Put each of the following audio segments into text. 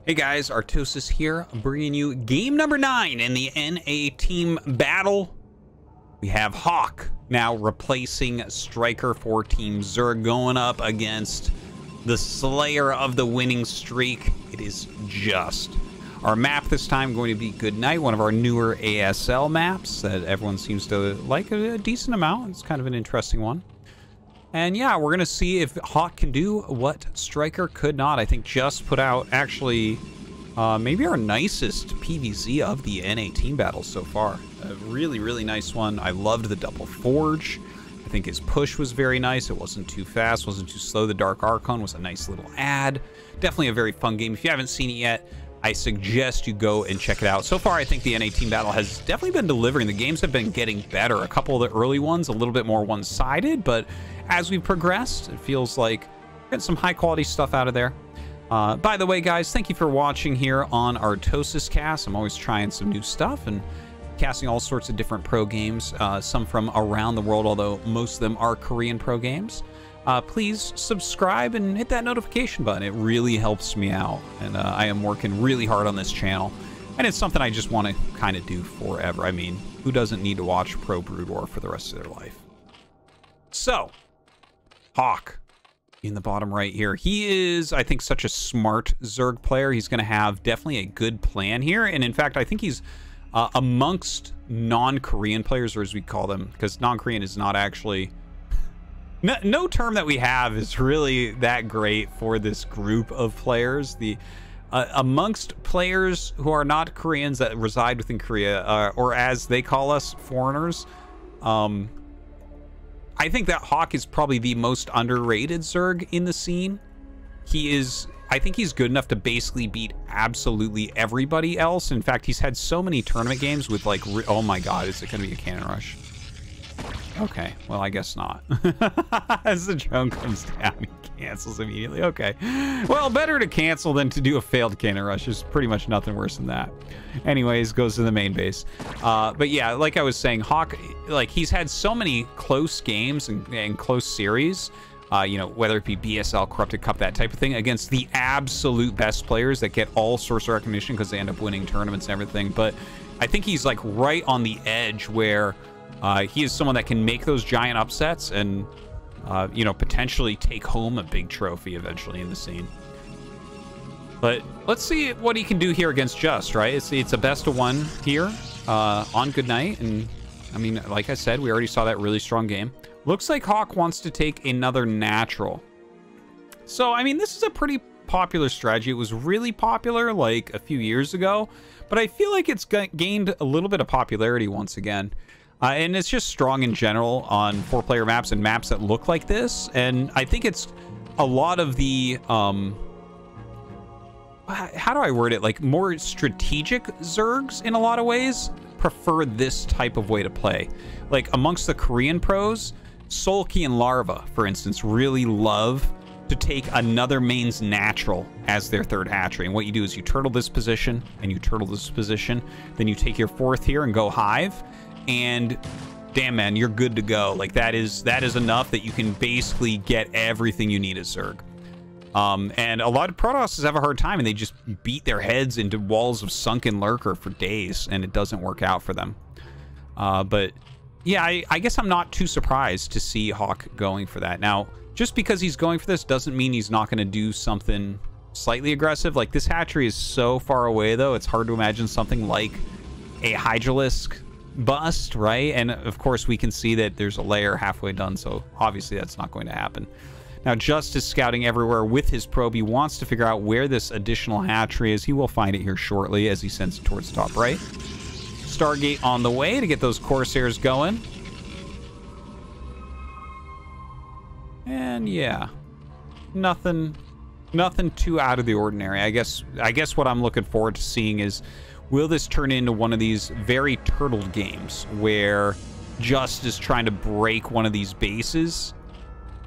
Hey guys, Artosis here, bringing you game number 9 in the NA team battle. We have Hawk now replacing Striker for Team Zerg, going up against the slayer of the winning streak. It is Just. Our map this time going to be Good Night, one of our newer ASL maps that everyone seems to like a decent amount. It's kind of an interesting one. And yeah, we're going to see if Hawk can do what Striker could not. I think Just put out, actually, maybe our nicest PvZ of the NA team battles so far. A really, really nice one. I loved the double forge. I think his push was very nice. It wasn't too fast, wasn't too slow. The Dark Archon was a nice little ad. Definitely a very fun game. If you haven't seen it yet, I suggest you go and check it out. So far, I think the NA team battle has definitely been delivering. The games have been getting better. A couple of the early ones, a little bit more one-sided, but as we progressed, it feels like we're getting some high-quality stuff out of there. By the way, guys, thank you for watching here on ArtosisCasts. I'm always trying some new stuff and casting all sorts of different pro games, some from around the world, although most of them are Korean pro games. Please subscribe and hit that notification button. It really helps me out, and I am working really hard on this channel, and it's something I just want to kind of do forever. I mean, who doesn't need to watch Pro Brood War for the rest of their life? So, Hawk in the bottom right here. He is, I think, such a smart Zerg player. He's going to have definitely a good plan here, and in fact, I think he's amongst non-Korean players, or as we call them, because non-Korean is not actually... No term that we have is really that great for this group of players. The amongst players who are not Koreans that reside within Korea, or as they call us, foreigners, I think that Hawk is probably the most underrated Zerg in the scene. He is, I think he's good enough to basically beat absolutely everybody else. In fact, he's had so many tournament games with like, oh my god, is it going to be a cannon rush? Okay, well, I guess not. As the drone comes down, he cancels immediately. Okay. Well, better to cancel than to do a failed cannon rush. There's pretty much nothing worse than that. Anyways, goes to the main base. But yeah, like I was saying, Hawk, like, he's had so many close games and close series, you know, whether it be BSL, Corrupted Cup, that type of thing, against the absolute best players that get all sorts of recognition because they end up winning tournaments and everything. But I think he's, like, right on the edge where... he is someone that can make those giant upsets and, you know, potentially take home a big trophy eventually in the scene. But let's see what he can do here against Just, right? It's a best of one here on Good Night. And, I mean, like I said, we already saw that really strong game. Looks like Hawk wants to take another natural. So, I mean, this is a pretty popular strategy. It was really popular, like, a few years ago. But I feel like it's gained a little bit of popularity once again. And it's just strong in general on 4-player maps and maps that look like this. And I think it's a lot of the, how do I word it? Like, more strategic Zergs, in a lot of ways, prefer this type of way to play. Like, amongst the Korean pros, Solki and Larva, for instance, really love to take another main's natural as their third hatchery. And what you do is you turtle this position, and you turtle this position. Then you take your 4th here and go hive. And damn, man, you're good to go. Like, that is enough that you can basically get everything you need as Zerg. And a lot of Protosses have a hard time, and they just beat their heads into walls of sunken lurker for days, and it doesn't work out for them. But yeah, I guess I'm not too surprised to see Hawk going for that. Now, just because he's going for this doesn't mean he's not going to do something slightly aggressive. Like, this hatchery is so far away, though, it's hard to imagine something like a Hydralisk bust, right? And of course we can see that there's a layer halfway done, so obviously that's not going to happen. Now, Just is scouting everywhere with his probe. He wants to figure out where this additional hatchery is. He will find it here shortly as he sends it towards the top right. Stargate on the way to get those Corsairs going. And yeah, nothing too out of the ordinary. I guess what I'm looking forward to seeing is, will this turn into one of these very turtled games where Just is trying to break one of these bases?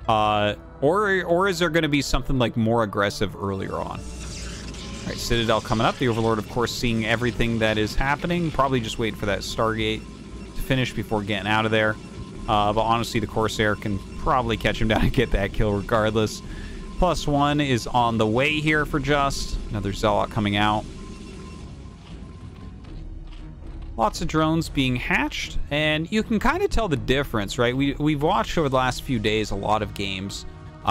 Or is there going to be something like more aggressive earlier on? All right, Citadel coming up. The Overlord, of course, seeing everything that is happening. Probably just wait for that Stargate to finish before getting out of there. But honestly, the Corsair can probably catch him down and get that kill regardless. +1 is on the way here for Just. Another Zealot coming out. Lots of drones being hatched, and you can kind of tell the difference, right? We've watched over the last few days a lot of games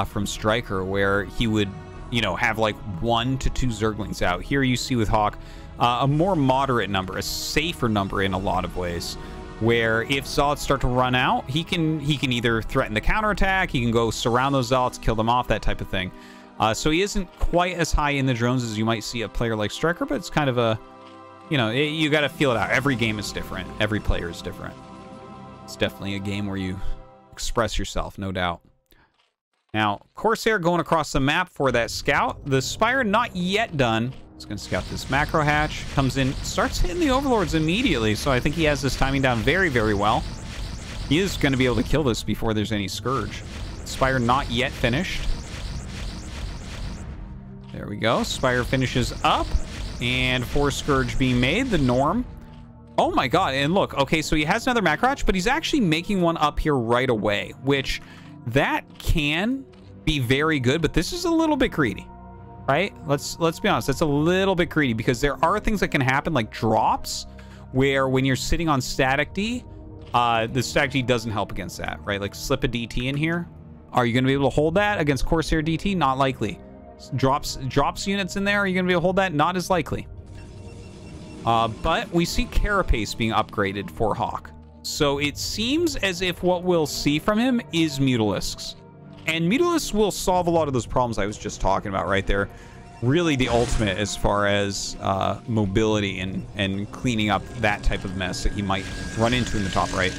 from Striker where he would, you know, have like 1 to 2 Zerglings out. Here you see with Hawk a more moderate number, a safer number in a lot of ways, where if Zealots start to run out, he can either threaten the counterattack, he can go surround those Zealots, kill them off, that type of thing. So he isn't quite as high in the drones as you might see a player like Striker, but it's kind of a, you know, you got to feel it out. Every game is different. Every player is different. It's definitely a game where you express yourself, no doubt. Now, Corsair going across the map for that scout. The Spire not yet done. He's going to scout this macro hatch. Comes in, starts hitting the Overlords immediately. So I think he has this timing down very, very well. He is going to be able to kill this before there's any Scourge. Spire not yet finished. There we go. Spire finishes up. And 4 Scourge being made, the norm. Oh my god, and look, okay, so he has another macro hatch, but he's actually making one up here right away, which that can be very good, but this is a little bit greedy, right? Let's be honest, that's a little bit greedy, because there are things that can happen, like drops, where when you're sitting on static D, the static D doesn't help against that, right? Like slip a DT in here. Are you going to be able to hold that against Corsair DT? Not likely. Drops units in there, are you gonna be able to hold that? Not as likely. But we see Carapace being upgraded for Hawk, so it seems as if what we'll see from him is Mutalisks, and Mutalisks will solve a lot of those problems I was just talking about right there. Really the ultimate as far as mobility and cleaning up that type of mess that he might run into in the top right.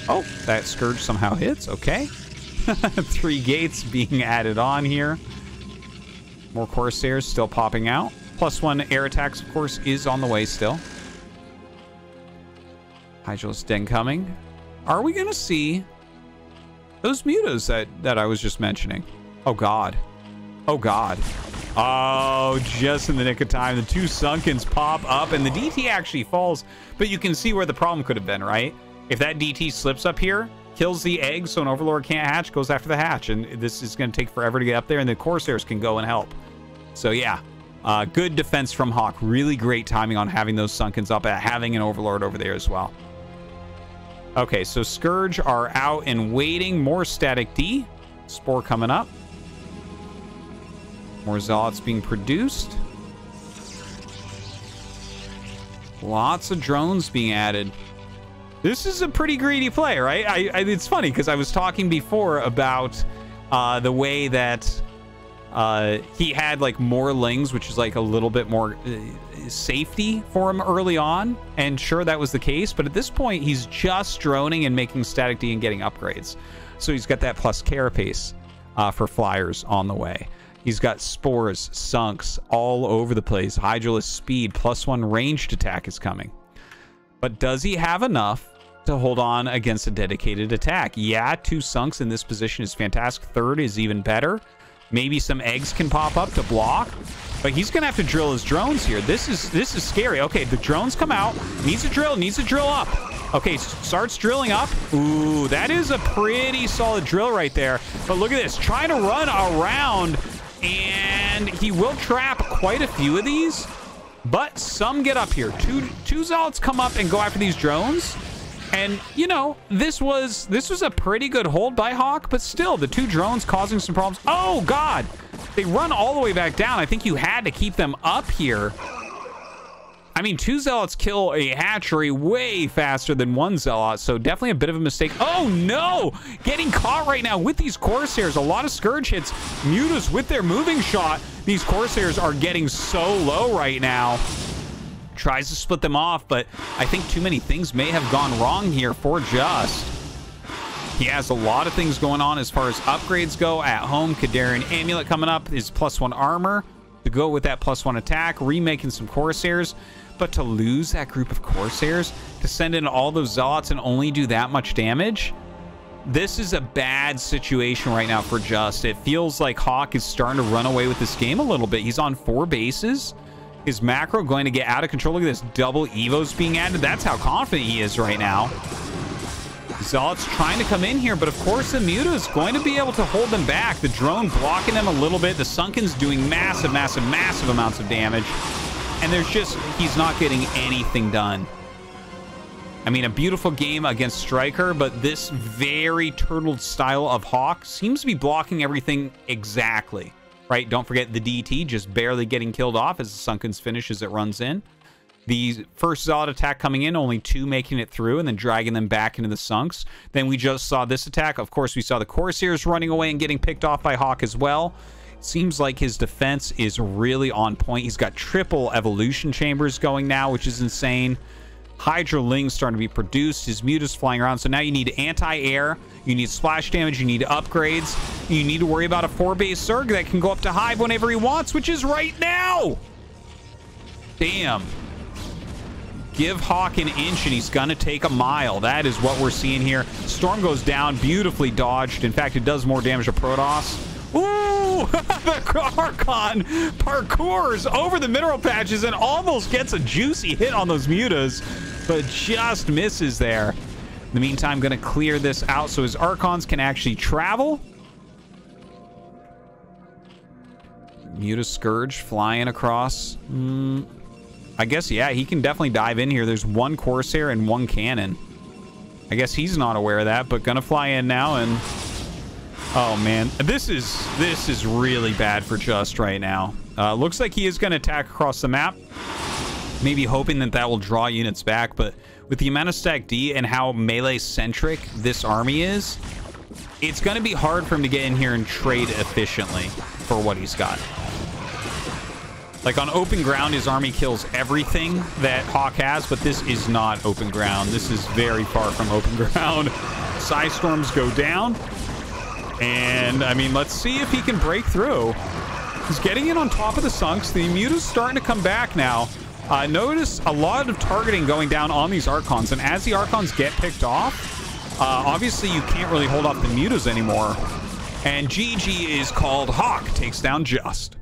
Oh, that Scourge somehow hits. Okay. 3 gates being added on here. More Corsairs still popping out. +1 air attacks, of course, is on the way still. Hydralis Den coming. Are we going to see those mutas that I was just mentioning? Oh, God. Oh, God. Oh, just in the nick of time. The 2 Sunkens pop up, and the DT actually falls. But you can see where the problem could have been, right? If that DT slips up here, kills the egg so an Overlord can't hatch, goes after the hatch, and this is going to take forever to get up there, and the Corsairs can go and help. So yeah, good defense from Hawk. Really great timing on having those Sunkens up, at having an Overlord over there as well. Okay, so Scourge are out and waiting. More static D. Spore coming up. More Zealots being produced. Lots of drones being added. This is a pretty greedy play, right? It's funny because I was talking before about the way that he had like more Lings, which is like a little bit more safety for him early on. And sure, that was the case. But at this point, he's just droning and making static D and getting upgrades. So he's got that plus Carapace for flyers on the way. He's got Spores, Sunks all over the place. Hydralis speed, +1 ranged attack is coming. But does he have enough to hold on against a dedicated attack? Yeah, 2 Sunks in this position is fantastic. 3rd is even better. Maybe some eggs can pop up to block, but he's gonna have to drill his drones here. This is scary. Okay, the drones come out. Needs to drill up. Okay, starts drilling up. Ooh, that is a pretty solid drill right there. But look at this, trying to run around, and he will trap quite a few of these. But some get up here. Two Zealots come up and go after these drones. And, you know, this was a pretty good hold by Hawk, but still, the 2 drones causing some problems. Oh, God! They run all the way back down. I think you had to keep them up here. I mean, 2 Zealots kill a hatchery way faster than 1 Zealot, so definitely a bit of a mistake. Oh, no! Getting caught right now with these Corsairs. A lot of Scourge hits. Mutas with their moving shot. These Corsairs are getting so low right now. Tries to split them off, but I think too many things may have gone wrong here for Just. He has a lot of things going on as far as upgrades go at home. Kadarian Amulet coming up is +1 armor to go with that +1 attack, remaking some Corsairs. But to lose that group of Corsairs, to send in all those Zealots and only do that much damage, this is a bad situation right now for Just. It feels like Hawk is starting to run away with this game a little bit. He's on 4 bases. Is macro going to get out of control? Look at this, double Evos being added. That's how confident he is right now. Zealot's trying to come in here, but of course the Muta is going to be able to hold them back. The drone blocking them a little bit. The Sunken's doing massive, massive, massive amounts of damage. And there's just, he's not getting anything done. I mean, a beautiful game against Striker, but this very turtled style of Hawk seems to be blocking everything exactly, right? Don't forget the DT just barely getting killed off as the Sunken's finish as it runs in. The first Zealot attack coming in, only 2 making it through and then dragging them back into the Sunks. Then we just saw this attack. Of course, we saw the Corsairs running away and getting picked off by Hawk as well. It seems like his defense is really on point. He's got triple evolution chambers going now, which is insane. Hydra Ling's starting to be produced. His Muta's flying around. So now you need anti-air. You need splash damage. You need upgrades. You need to worry about a 4-base Zerg that can go up to Hive whenever he wants, which is right now. Damn. Give Hawk an inch and he's gonna take a mile. That is what we're seeing here. Storm goes down, beautifully dodged. In fact, it does more damage to Protoss. Ooh! The Archon parkours over the mineral patches and almost gets a juicy hit on those Mutas, but just misses there. In the meantime, gonna clear this out so his Archons can actually travel. Muta Scourge flying across. I guess, yeah, he can definitely dive in here. There's 1 Corsair and 1 cannon. I guess he's not aware of that, but gonna fly in now and... Oh, man. This is really bad for Just right now. Looks like he is gonna attack across the map. Maybe hoping that that will draw units back, but with the amount of stack D and how melee-centric this army is, it's gonna be hard for him to get in here and trade efficiently for what he's got. Like, on open ground, his army kills everything that Hawk has, but this is not open ground. This is very far from open ground. Psystorms go down. And, I mean, let's see if he can break through. He's getting in on top of the Sunks. The Muta's starting to come back now. Notice a lot of targeting going down on these Archons. And as the Archons get picked off, obviously you can't really hold off the Mutas anymore. And GG is called. Hawk takes down Just.